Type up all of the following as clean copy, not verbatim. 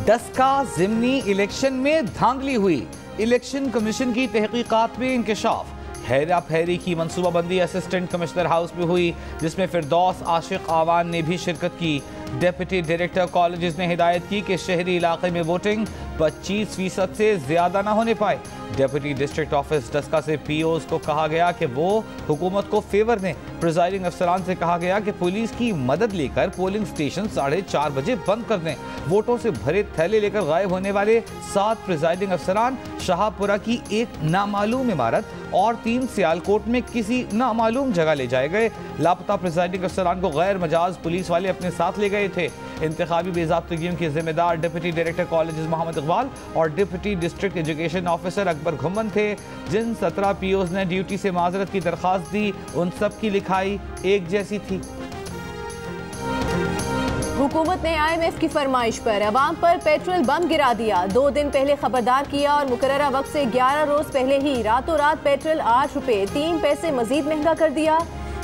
Daska ज़िमनी election में धांधली हुई, इलेक्शन कमीशन की तहकीकात में इंकशाफ। हेरा फेरी की मनसूबाबंदी असिस्टेंट कमिश्नर हाउस में हुई, जिसमें फिरदौस आशिक आवान ने भी शिरकत की। डिप्टी डायरेक्टर कॉलेजेस ने हिदायत की कि शहरी इलाके में वोटिंग 25% से ज्यादा ना होने पाए। डिप्टी डिस्ट्रिक्ट ऑफिस डस्का से पीओज को कहा गया कि वो हुकूमत को फेवर दें। प्रिजाइडिंग अफसरान से कहा गया कि पुलिस की मदद लेकर पोलिंग स्टेशन 4:30 बजे बंद कर दें। वोटों से भरे थैले लेकर गायब होने वाले 7 प्रिजाइडिंग अफसरान शाहपुरा की एक नामालूम इमारत और 3 सियालकोट में किसी नामालूम जगह ले जाए गए। लापता प्रिजाइडिंग अफसरान को गैर मजाज पुलिस वाले अपने साथ ले गए थे। इंतखाबी बेज़ाब्तगियों के जिम्मेदार deputy director colleges Mohammad Iqbal और deputy district education officer Akbar Ghumman थे। जिन 17 पीओज ने ड्यूटी से माजरत की दरख्वास्त दी, उन सब की लिखाई एक जैसी थी। हुकूमत ने IMF की फरमाइश पर अवाम पर पेट्रोल बम गिरा दिया। 2 दिन पहले खबरदार किया और मुकर्ररा वक्त से 11 रोज पहले ही रातों रात पेट्रोल 8 रुपए 3 पैसे मजीद महंगा कर दिया।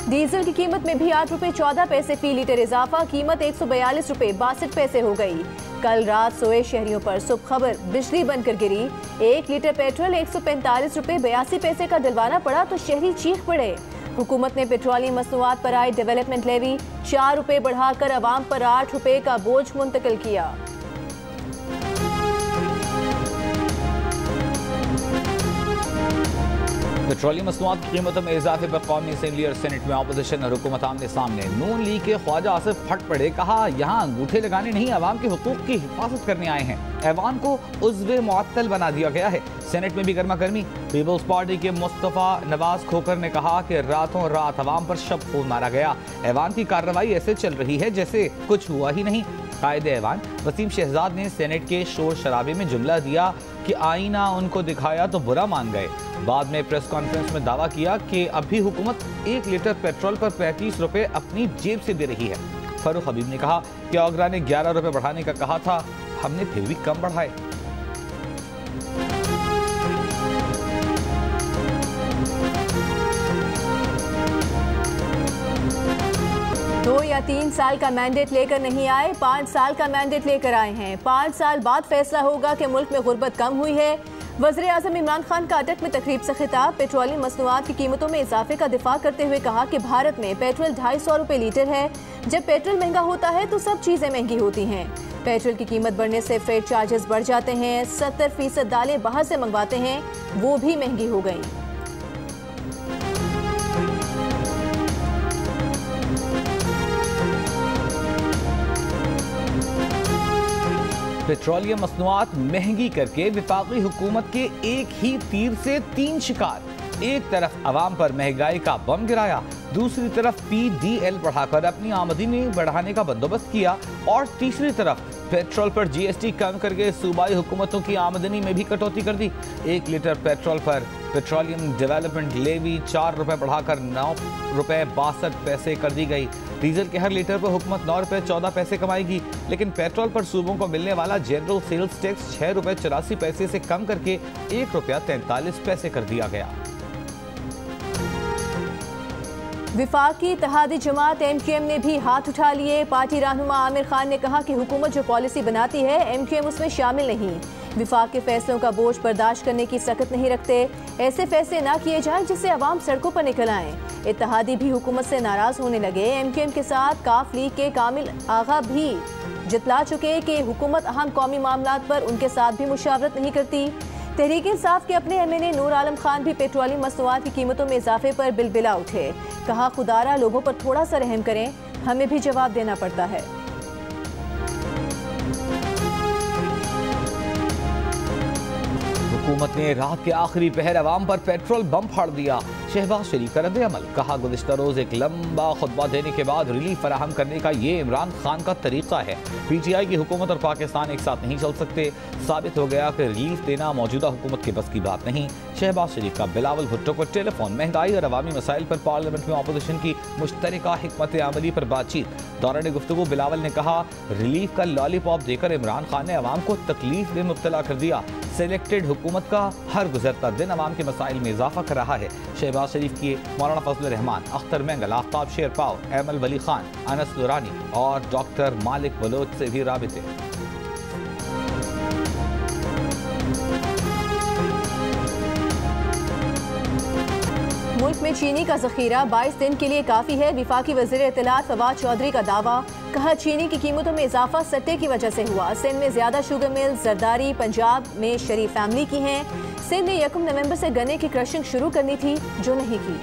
डीजल की कीमत में भी 8 रुपए 14 पैसे फी लीटर इजाफा, कीमत 142 रुपए 62 पैसे हो गई। कल रात सोए शहरियों पर सुबह खबर बिजली बनकर गिरी। 1 लीटर पेट्रोल 145 रुपए 82 पैसे का डलवाना पड़ा तो शहरी चीख पड़े। हुकूमत ने पेट्रोलियम मसनूआत पर आए डेवलपमेंट लेवी 4 रुपए बढ़ाकर अवाम पर 8 रुपए का बोझ मुंतकिल किया। पेट्रोलियम मसनूआत की कीमतों में इजाफे पर कौमी असेंबली और सेनेट में अपोजिशन और हुकूमत आमने सामने। नून लीग के ख्वाजा आसिफ फट पड़े, कहा यहाँ अंगूठे लगाने नहीं, अवाम के हुकूक की हिफाजत करने आए हैं। ऐवान को उज़्व मुअत्तल बना दिया गया है। सेनेट में भी गर्मा गर्मी। पीपल्स पार्टी के मुस्तफ़ा नवाज खोकर ने कहा कि रातों रात अवाम पर शब खून मारा गया। ऐवान की कार्रवाई ऐसे चल रही है जैसे कुछ हुआ ही नहीं। कायदे ऐवान वसीम शहजाद ने सेनेट के शोर शराबे में जुमला दिया कि आईना उनको दिखाया तो बुरा मान गए। बाद में प्रेस कॉन्फ्रेंस में दावा किया कि अभी हुकूमत 1 लीटर पेट्रोल पर 35 रुपए अपनी जेब से दे रही है। फारूक हबीब ने कहा कि ओगरा ने 11 रुपए बढ़ाने का कहा था, हमने फिर भी कम बढ़ाए। 2 या 3 साल का मैंडेट लेकर नहीं आए, 5 साल का मैंडेट लेकर आए हैं। 5 साल बाद फैसला होगा कि मुल्क में गुर्बत कम हुई है। वज़ीर आज़म इमरान खान का अटक में तकरीब से खिताब। पेट्रोलियम मसनूआत की कीमतों में इजाफे का दिफा करते हुए कहा कि भारत में पेट्रोल 250 रुपए लीटर है। जब पेट्रोल महंगा होता है तो सब चीज़ें महंगी होती हैं। पेट्रोल की कीमत बढ़ने से फ्रेट चार्जेस बढ़ जाते हैं। 70% दालें बाहर से मंगवाते हैं, वो भी महंगी हो गई। पेट्रोलियम मसनूआत महंगी करके विफाकी हुकूमत के एक ही तीर से 3 शिकार। एक तरफ अवाम पर महंगाई का बम गिराया, दूसरी तरफ PDL बढ़ाकर अपनी आमदनी बढ़ाने का बंदोबस्त किया और तीसरी तरफ पेट्रोल पर GST कम करके सूबाई हुकूमतों की आमदनी में भी कटौती कर दी। 1 लीटर पेट्रोल पर पेट्रोलियम डेवलपमेंट लेवी 4 रुपए बढ़ाकर 9 रुपए 62 पैसे कर दी गई। डीजल के हर लीटर पर हुकूमत 9 रुपए 14 पैसे कमाएगी, लेकिन पेट्रोल पर सूबों को मिलने वाला जनरल सेल्स टैक्स 6 रुपए 84 पैसे से कम करके 1 रुपया 43 पैसे कर दिया गया। विफाकी इत्तेहादी जमात MQM ने भी हाथ उठा लिए। पार्टी रहनुमा आमिर खान ने कहा कि हुकूमत जो पॉलिसी बनाती है MQM उसमें शामिल नहीं। विफाक के फैसलों का बोझ बर्दाश्त करने की सकत नहीं रखते। ऐसे फैसले ना किए जाएं जिससे अवाम सड़कों पर निकल आएं। इत्तेहादी भी हुकूमत से नाराज होने लगे। MQM के साथ काफ लीग के कामिल आगा भी जितला चुके कि हुकूमत अहम कौमी मामलात पर उनके साथ भी मुशावरत नहीं करती। तहरीक इंसाफ के अपने MNA नूर आलम खान भी पेट्रोलियम मसनूआत की कीमतों में इजाफे पर बिलबिला उठे। कहा खुदारा लोगों पर थोड़ा सा रहम करें, हमें भी जवाब देना पड़ता है। हुकूमत ने रात के आखिरी पहर अवाम पर पेट्रोल बम फाड़ दिया। शहबाज शरीफ का रद्द अमल। कहा गुज़िश्ता रोज एक लंबा खुतबा देने के बाद रिलीफ फराहम करने का ये इमरान खान का तरीका है। PTI की हुकूमत और पाकिस्तान एक साथ नहीं चल सकते। साबित हो गया कि रिलीफ देना मौजूदा हुकूमत के बस की बात नहीं। शहबाज शरीफ का बिलावल भुट्टो को टेलीफोन। महंगाई और अवामी मसाइल पर पार्लियामेंट में अपोजिशन की मुश्तरका हिकमत अमली पर बातचीत। दौरान गुफ्तगू बिलावल ने कहा रिलीफ का लॉलीपॉप देकर इमरान खान ने अवाम को तकलीफ में मुब्तला कर दिया। सिलेक्टेड हुकूमत का हर गुजरता दिन अवाम के मसाइल में इजाफा कर रहा है। शहबाज शरीफ की मौलाना फजल रहमान, अख्तर मैंगल, आफ्ताब शेरपाव, एमल वली खान, अनस दुरानी और डॉक्टर मालिक बलोच से भी राबिते। मुल्क में चीनी का जखीरा 22 दिन के लिए काफ़ी है। वफाकी वज़ीर इत्तलात फवाद चौधरी का दावा, कहा चीनी की कीमतों में इजाफा सट्टे की वजह से हुआ। सिंध में ज़्यादा शुगर मिल जरदारी पंजाब में शरीफ फैमिली की हैं। सिंध ने 1 नवंबर से गन्ने की क्रशिंग शुरू करनी थी, जो नहीं की।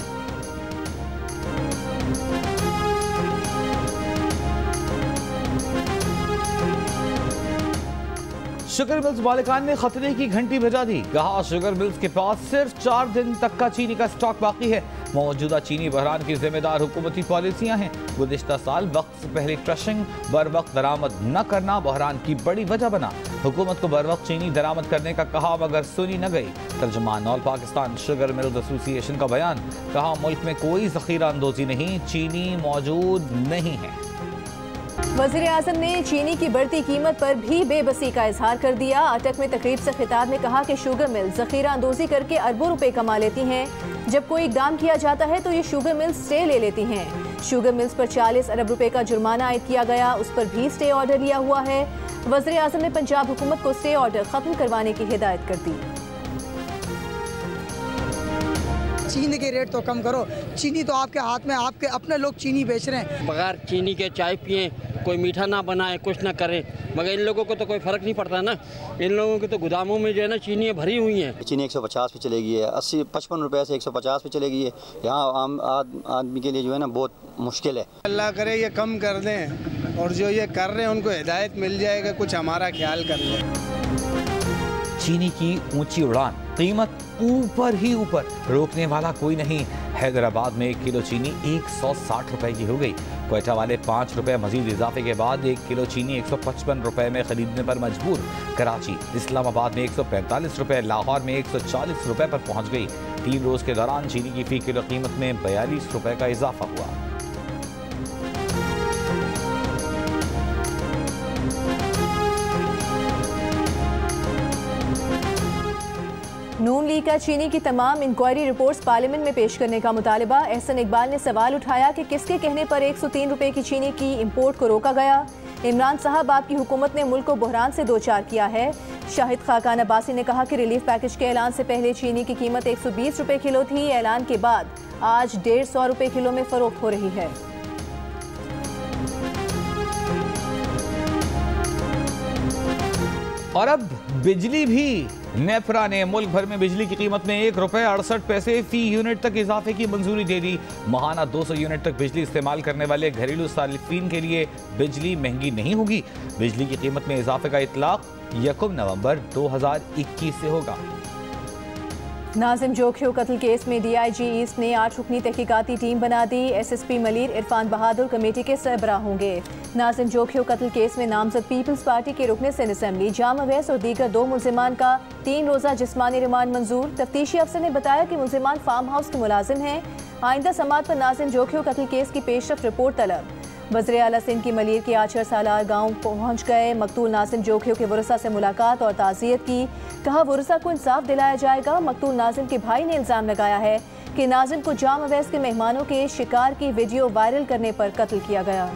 शुगर मिल्स मालिकान ने खतरे की घंटी बजा दी। कहा शुगर मिल्स के पास सिर्फ 4 दिन तक का चीनी का स्टॉक बाकी है। मौजूदा चीनी बहरान की जिम्मेदार हुकूमती पॉलिसियां हैं। गुज़िश्ता साल वक्त से पहले क्रशिंग बर वक्त दरामद न करना बहरान की बड़ी वजह बना। हुकूमत को बर वक्त चीनी दरामद करने का कहा, मगर सुनी न गई। तर्जुमान all Pakistan sugar mills association का बयान, कहा मुल्क में कोई ज़ख़ीरा अंदोज़ी नहीं, चीनी मौजूद नहीं है। वज़ीर आज़म ने चीनी की बढ़ती कीमत पर भी बेबसी का इजहार कर दिया। अटक में तकरीब से खिताब में कहा कि शुगर मिल ज़ख़ीरा अंदोज़ी करके अरबों रुपए कमा लेती हैं। जब कोई इकदाम किया जाता है तो ये शुगर मिल्स स्टे ले लेती हैं। शुगर मिल्स पर 40 अरब रुपए का जुर्माना आयद किया गया, उस पर भी स्टे ऑर्डर लिया हुआ है। वज़ीर आज़म ने पंजाब हुकूमत को स्टे ऑर्डर ख़त्म करवाने की हिदायत कर दी। चीनी के रेट तो कम करो, चीनी तो आपके हाथ में, आपके अपने लोग चीनी बेच रहे हैं। बगैर चीनी के चाय पिए, कोई मीठा ना बनाए, कुछ ना करें, मगर इन लोगों को तो कोई फ़र्क नहीं पड़ता ना। इन लोगों के तो गोदामों में जो है ना चीनी भरी हुई हैं। चीनी 150 पे चलेगी है, 80-55 रुपए से 150 पे चलेगी है। यहाँ आम आदमी के लिए जो है ना बहुत मुश्किल है। अल्लाह करे ये कम कर दें, और जो ये कर रहे हैं उनको हिदायत मिल जाएगा, कुछ हमारा ख्याल कर लें। चीनी की ऊंची उड़ान, कीमत ऊपर ही ऊपर, रोकने वाला कोई नहीं। हैदराबाद में 1 किलो चीनी 160 रुपए की हो गई। क्वेटा वाले 5 रुपए मजीद इजाफे के बाद 1 किलो चीनी 155 रुपए में खरीदने पर मजबूर। कराची, इस्लामाबाद में 145 रुपए, लाहौर में 140 रुपए पर पहुंच गई। 3 रोज के दौरान चीनी की फी किलो कीमत में 42 रुपए का इजाफा हुआ। नून लीग का चीनी की तमाम इंक्वायरी रिपोर्ट्स पार्लियामेंट में पेश करने का मुतालबा। एहसन इकबाल ने सवाल उठाया कि किसके कहने पर 103 रुपए की चीनी की इंपोर्ट को रोका गया। इमरान साहब, आपकी हुकूमत ने मुल्क को बहरान से दो चार किया है। शाहिद खाकान अब्बासी ने कहा कि रिलीफ पैकेज के ऐलान से पहले चीनी की कीमत 120 रुपए किलो थी। ऐलान के बाद आज 150 रुपए किलो में फरोख्त हो रही है। और अब बिजली भी। नेफ्रा ने मुल्क भर में बिजली की कीमत में 1 रुपए 68 पैसे फी यूनिट तक इजाफे की मंजूरी दे दी। माहाना 200 यूनिट तक बिजली इस्तेमाल करने वाले घरेलू सार्फिन के लिए बिजली महंगी नहीं होगी। बिजली की कीमत में इजाफे का इतलाक 1 नवंबर 2021 से होगा। नाजिम जोखियो कत्ल केस में DIG ईस्ट ने 8 रुकनी तहकीकाती टीम बना दी। SSP मलिर इरफान बहादुर कमेटी के सरबराह होंगे। नाजिम जोखियो कत्ल केस में नामजद पीपल्स पार्टी के रुकने सिंध असेंबली जाम अवैस और दीगर 2 मुलजिमान का 3 रोज़ा जिस्मानी रिमांड मंजूर। तफ्तीशी अफसर ने बताया कि मुलजिमान फार्म हाउस के मुलाजिम हैं। आइंदा समात पर नाजिम जोखियो कत्ल केस की पेशरफ रिपोर्ट तलब। वज़ीर आला सिंध की मलिर के आचर सालार गाँव पहुँच गए। मकतूल नाजिम जोखियो के वरसा से मुलाकात और ताज़ियत की। कहा वरसा को इंसाफ दिलाया जाएगा। मकतूल नाजिम के भाई ने इल्ज़ाम लगाया है कि नाजिम को जाम अवैस के मेहमानों के शिकार की वीडियो वायरल करने पर कत्ल किया गया।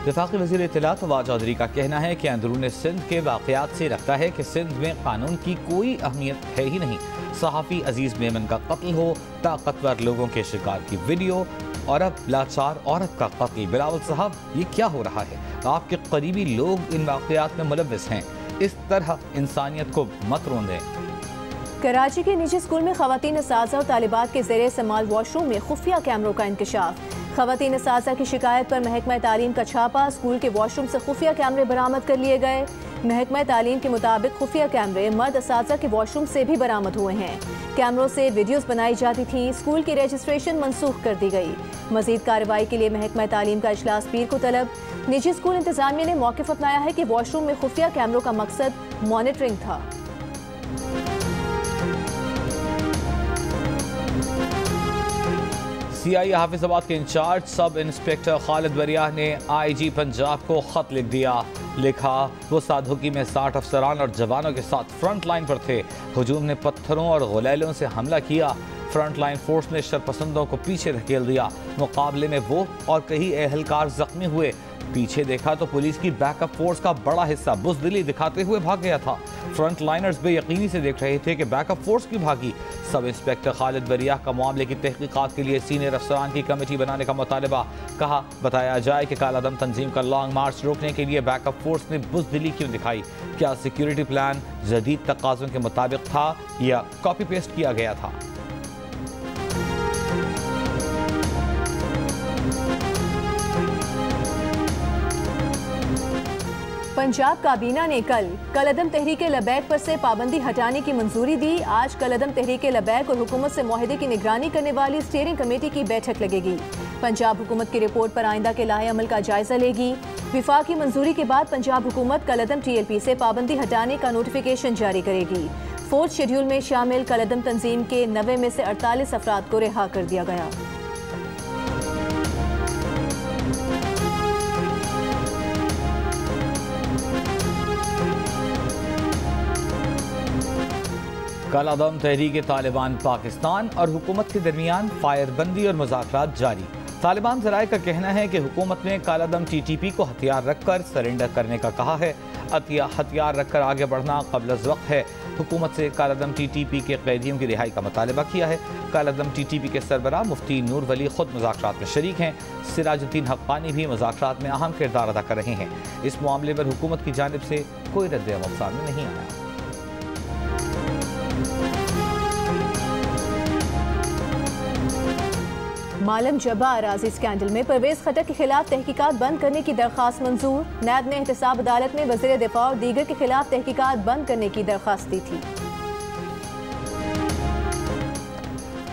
वफाकी वज़ीर इत्तलात फवाद चौधरी का कहना है कि अंदरून सिंध के वाक़यात से लगता है कि सिंध में कानून की कोई अहमियत है ही नहीं। सहाफ़ी अजीज़ मेमन का कत्ल हो, ताकतवर लोगों के शिकार की वीडियो, और अब लाचार औरत का कत्ल। बिलावल साहब, ये क्या हो रहा है? आपके करीबी लोग इन वाक़यात में मुलव्विस हैं। इस तरह इंसानियत को मत रोंदें। कराची के निजी स्कूल में खवातीन असातिज़ा और तालिबात के ज़ेरे इस्तेमाल वॉशरूम में खुफिया कैमरों का इंकशाफ। खवातीन असातिज़ा की शिकायत पर महकमा तालीम का छापा। स्कूल के वॉशरूम से खुफिया कैमरे बरामद कर लिए गए। महकमा तालीम के मुताबिक खुफिया कैमरे मर्द असातिज़ा के वॉशरूम से भी बरामद हुए हैं। कैमरों से वीडियोस बनाई जाती थी। स्कूल की रजिस्ट्रेशन मनसूख कर दी गई। मजीद कार्रवाई के लिए महकमा तालीम का इजलास पीर को तलब। निजी स्कूल इंतजामिया ने मौक़िफ़ अपनाया है कि वॉशरूम में खुफिया कैमरों का मकसद मॉनिटरिंग था। CI हाफिजाबाद के इंचार्ज सब इंस्पेक्टर खालिद बरिया ने IG पंजाब को खत लिख दिया। लिखा, वो साधुकी में 60 अफसरान और जवानों के साथ फ्रंट लाइन पर थे। हुजूम ने पत्थरों और गुलैलों से हमला किया। फ्रंट लाइन फोर्स ने शरपसंदों को पीछे धकेल दिया। मुकाबले में वो और कई एहलकार जख्मी हुए। पीछे देखा तो पुलिस की बैकअप फोर्स का बड़ा हिस्सा बुज़दिली दिखाते हुए भाग गया था। फ्रंट लाइनर्स बेयकीनी से देख रहे थे कि बैकअप फोर्स की भागी। सब इंस्पेक्टर खालिद बरिया का मामले की तहकीकात के लिए सीनियर अफसरान की कमेटी बनाने का मुतालबा। कहा बताया जाए कि कालादम तंजीम का लॉन्ग मार्च रोकने के लिए बैकअप फोर्स ने बुज़दिली क्यों दिखाई। क्या सिक्योरिटी प्लान जदीद तकाज़ों के मुताबिक था या कॉपी पेस्ट किया गया था। पंजाब काबीना ने कल कलअदम तहरीक लबैक पर से पाबंदी हटाने की मंजूरी दी। आज कलअदम तहरीक लबैक और हुकूमत से मुआहदे की निगरानी करने वाली स्टीयरिंग कमेटी की बैठक लगेगी। पंजाब हुकूमत की रिपोर्ट पर आइंदा के लाहे अमल का जायजा लेगी। विफाक की मंजूरी के बाद पंजाब हुकूमत कलअदम TLP से पाबंदी हटाने का नोटिफिकेशन जारी करेगी। 4th शेड्यूल में शामिल कलअदम तंजीम के 90 में से 48 अफराद को रिहा कर दिया गया। कालादम तहरीक तालिबान पाकिस्तान और हुकूमत के दरमियान फायरबंदी और मुज़ाकरात जारी। तालिबान ज़राए का कहना है कि हुकूमत ने कालादम TTP को हथियार रखकर सरेंडर करने का कहा है। हथियार रखकर आगे बढ़ना क़ब्ल वक्त है। हुकूमत से कालादम TTP के कैदियों की रिहाई का मुतालबा किया है। कालादम TTP के सरबराह मुफ्ती नूर वली खुद मुज़ाकरात में शरीक हैं। सिराजुद्दीन हक्कानी भी मुज़ाकरात में अहम किरदार अदा कर रहे हैं। इस मामले पर हुकूमत की जानिब से कोई रद्द-ए-अमल सामने नहीं आया। मालम जबा अराजी स्कैंडल में परवेज खट्टर के खिलाफ तहकीकात बंद करने की दरख्वास्त मंजूर। नैब ने एहतसाब अदालत में वज़ीर दिफा और दीगर के खिलाफ तहकीकात बंद करने की दरख्वास्त दी थी।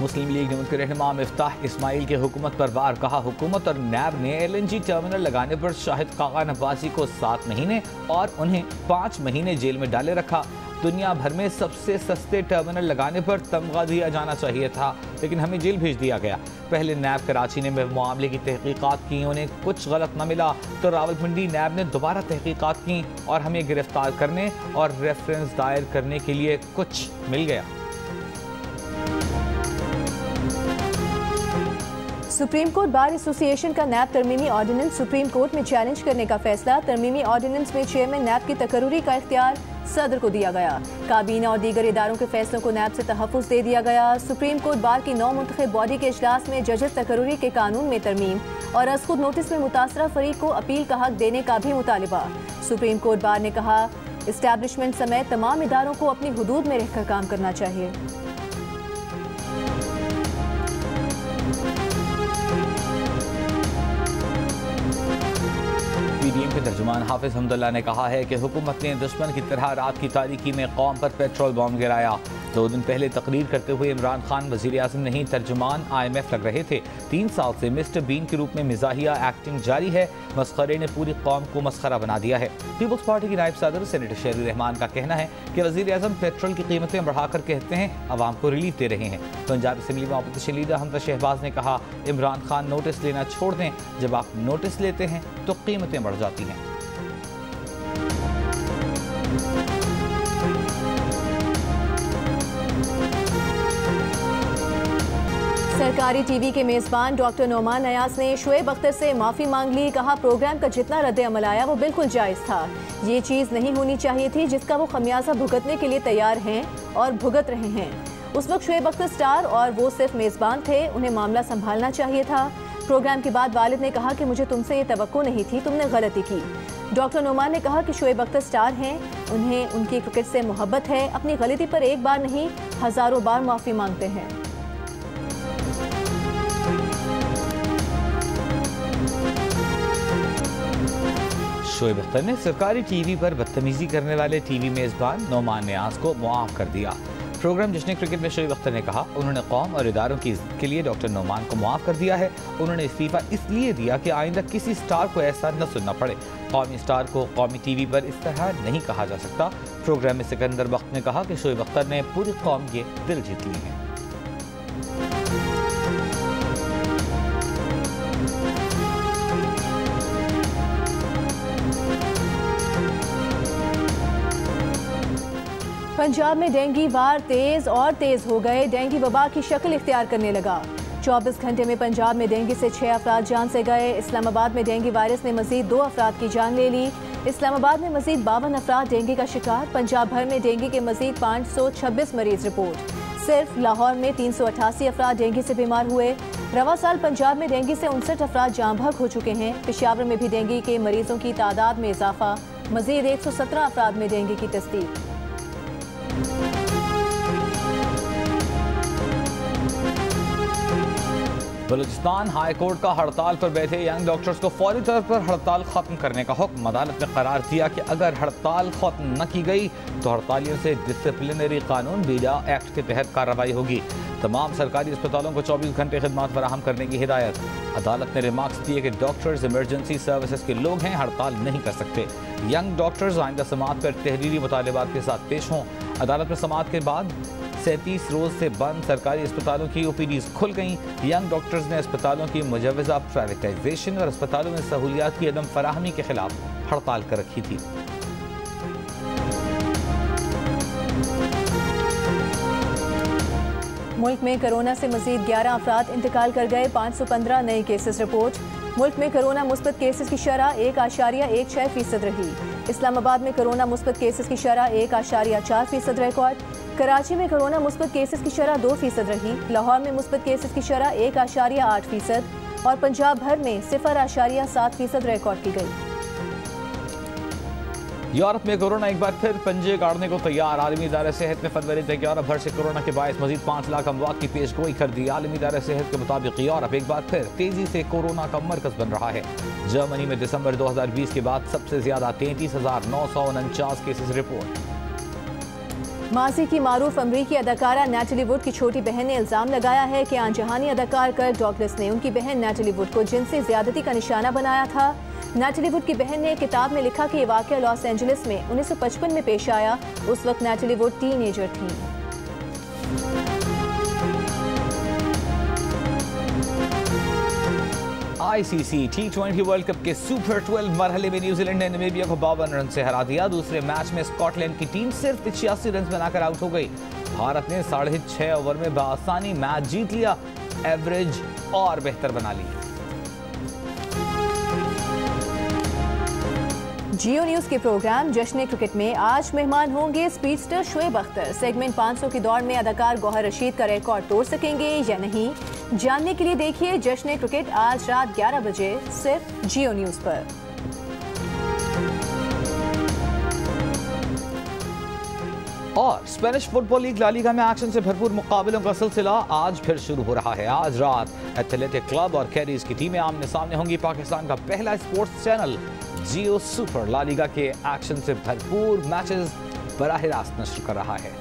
मुस्लिम लीग नून के रहनुमा मिफ्ताह इस्माइल के हुकूमत पर वार। कहा हुकूमत और नैब ने LNG टर्मिनल लगाने पर शाहिद काका नवाजी को 7 महीने और उन्हें 5 महीने जेल में डाले रखा। दुनिया भर में सबसे सस्ते टर्मिनल लगाने पर तमगा दिया जाना चाहिए था, लेकिन हमें जेल भेज दिया गया। पहले नैब कराची ने मामले की तहकीकात की, उन्हें कुछ गलत न मिला तो रावलपिंडी नैब ने दोबारा तहकीकात की और हमें गिरफ्तार करने और रेफरेंस दायर करने के लिए कुछ मिल गया। सुप्रीम कोर्ट बार एसोसिएशन का नैब तरमीमी ऑर्डिनेंस सुप्रीम कोर्ट में चैलेंज करने का फैसला। तरमीमी ऑर्डिनेंस में चेयरमैन नैब की तकर्रुरी का इख्तियार सदर को दिया गया। काबीना और दीगर इदारों के फैसलों को नैब से तहफ़्फ़ुज़ दे दिया गया। सुप्रीम कोर्ट बार की 9 मुंतखब बॉडी के इजलास में जजेस तकर्रुरी के कानून में तरमीम और अज़ खुद नोटिस में मुतासरा फरीक को अपील का हक देने का भी मुतालिबा। सुप्रीम कोर्ट बार ने कहा इस्टेब्लिशमेंट समेत तमाम इदारों को अपनी हुदूद में रहकर काम करना चाहिए। PDM के तर्जुमान हाफिज हमदुल्ला ने कहा है कि हुकूमत ने दुश्मन की तरह रात की तारीकी में कौम पर पेट्रोल बम गिराया। 2 दिन पहले तकरीर करते हुए इमरान खान वज़ीर आज़म नहीं तर्जुमान IMF लग रहे थे। 3 साल से मिस्टर बीन के रूप में मिजाहिया एक्टिंग जारी है। मस्खरे ने पूरी कौम को मस्खरा बना दिया है। पीपल्स पार्टी की नायब सदर सेनेटर शेरी रहमान का कहना है कि वज़ीर आज़म पेट्रोल की कीमतें बढ़ाकर कहते हैं अवाम को रिलीफ दे रहे हैं। पंजाब असम्बली में अपोजिशन लीडर हमजा शहबाज ने कहा इमरान खान नोटिस लेना छोड़ दें, जब आप नोटिस लेते हैं तो कीमतें बढ़ जाती हैं। सरकारी टीवी के मेज़बान डॉक्टर नोमान नयाज ने शुएब अख्तर से माफ़ी मांग ली। कहा प्रोग्राम का जितना रद्द अमल आया वो बिल्कुल जायज़ था। ये चीज़ नहीं होनी चाहिए थी जिसका वो खमियाजा भुगतने के लिए तैयार हैं और भुगत रहे हैं। उस वक्त शुएब अख्तर स्टार और वो सिर्फ मेज़बान थे, उन्हें मामला संभालना चाहिए था। प्रोग्राम के बाद वालिद ने कहा कि मुझे तुमसे ये तवक्को नहीं थी, तुमने गलती की। डॉक्टर नोमान ने कहा कि शुएब अख्तर स्टार हैं, उन्हें उनकी क्रिकेट से मोहब्बत है, अपनी गलती पर एक बार नहीं हज़ारों बार माफ़ी मांगते हैं। शुएब अख्तर ने सरकारी टीवी पर बदतमीजी करने वाले टीवी मेज़बान नोमान नियाज को मुआफ़ कर दिया। प्रोग्राम जश्न क्रिकेट में शुएब अख्तर ने कहा उन्होंने कौम और इदारों की इज्जत के लिए डॉक्टर नोमान को मुआफ़ कर दिया है। उन्होंने इस्तीफ़ा इसलिए दिया कि आइंदा किसी स्टार को ऐसा न सुनना पड़े। कौमी स्टार को कौमी टीवी पर इस तरह नहीं कहा जा सकता। प्रोग्राम में सिकंदर बख्त ने कहा कि शुएब अख्तर ने पूरी कौम के दिल जीत लिए हैं। पंजाब में डेंगू वार तेज और तेज हो गए। डेंगू वबा की शक्ल इख्तियार करने लगा। 24 घंटे में पंजाब में डेंगू से 6 अफराद जान से गए। इस्लामाबाद में डेंगू वायरस ने मजीद 2 अफराद की जान ले ली। इस्लामाबाद में मजीद 52 अफराद डेंगू का शिकार। पंजाब भर में डेंगू के मजीद 526 मरीज रिपोर्ट। सिर्फ लाहौर में 388 अफराद डेंगू से बीमार हुए। रवा साल पंजाब में डेंगू से 59 अफराद जाँ बहक हो चुके हैं। पेशावर में भी डेंगू के मरीजों की तादाद में इजाफा। मजीद 117 अफराद में डेंगू की तस्दीक। बलूचिस्तान हाई कोर्ट का हड़ताल पर बैठे यंग डॉक्टर्स को फौरी तौर पर हड़ताल खत्म करने का हुक्म। अदालत ने करार दिया कि अगर हड़ताल खत्म न की गई तो हड़तालियों से डिसिप्लिनरी कानून बीडा एक्ट के तहत कार्रवाई होगी। तमाम सरकारी अस्पतालों को 24 घंटे खिदमत फराहम करने की हिदायत। अदालत ने रिमार्क्स दिए कि डॉक्टर्स इमरजेंसी सर्विसेज के लोग हैं, हड़ताल नहीं कर सकते। यंग डॉक्टर्स आइंदा समाअत पर तहरीरी मुतालबात के साथ पेश हों। अदालत में समाअत के बाद 37 रोज से बंद सरकारी अस्पतालों की OPDs खुल गईं। यंग डॉक्टर्स ने अस्पतालों की मुजवजा प्राइवेटाइजेशन और अस्पतालों में सहूलियात की अदम फराहमी के खिलाफ हड़ताल कर रखी थी। मुल्क में कोरोना से मजीद 11 अफराद इंतकाल कर गए। 515 नए केसेस रिपोर्ट। मुल्क में कोरोना मुस्बत केसेस की शरह 1.16% रही। इस्लामाबाद में कोरोना मुस्बत केसेस की शरह 1.4% रिकॉर्ड। कराची में कोरोना मुस्बत केसेस की शरह 2% रही। लाहौर में मुस्बत केसेस की शरह 1.8% और पंजाब भर में 0.7% रिकॉर्ड की गई। यूरोप में कोरोना एक बार फिर पंजे गाड़ने को तैयार। आलमी इदारे सेहत ने फरवरी तक यूरोप भर से कोरोना के बायस मजीद 5 लाख अमवात की पेशगोई कर दी। आलमी इदारे सेहत के मुताबिक यूरोप एक बार फिर तेजी से कोरोना का मरकज बन रहा है। जर्मनी में दिसंबर 2020 के बाद सबसे ज्यादा 33,949 केसेस रिपोर्ट। माजी की मारूफ अमरीकी अदाकारा नैटली वुड की छोटी बहन ने इल्जाम लगाया है कि आनजहानी अदाकार कर्क डगलस ने उनकी बहन नैटली वुड को जिनसी ज्यादती का निशाना बनाया था। नैटली वुड की बहन ने एक किताब में लिखा कि ये वाक़या लॉस एंजलिस में 1955 में पेश आया। उस वक्त नैटली वुड टीनेजर थी। ICC T20 वर्ल्ड कप के सुपर 12 मरहले में न्यूजीलैंड ने नामीबिया को 52 रन से हरा दिया। दूसरे मैच में स्कॉटलैंड की टीम सिर्फ 85 रन बनाकर आउट हो गई। भारत ने 6.5 ओवर में बआसानी मैच जीत लिया, एवरेज और बेहतर बना ली। जियो न्यूज के प्रोग्राम जश्न क्रिकेट में आज मेहमान होंगे स्पीडस्टर शोएब अख्तर। सेगमेंट 500 की दौड़ में अदाकार गौहर रशीद का रिकॉर्ड तोड़ सकेंगे या नहीं, जानने के लिए देखिए जश्न क्रिकेट आज रात 11 बजे सिर्फ जियो न्यूज पर। और Spanish football league La Liga में एक्शन से भरपूर मुकाबलों का सिलसिला आज फिर शुरू हो रहा है। आज रात एथलेटिक क्लब और कैडीज की टीमें आमने सामने होंगी। पाकिस्तान का पहला स्पोर्ट्स चैनल जियो सुपर ला लीगा के एक्शन से भरपूर मैचेस बराह रास्त नश्र कर रहा है।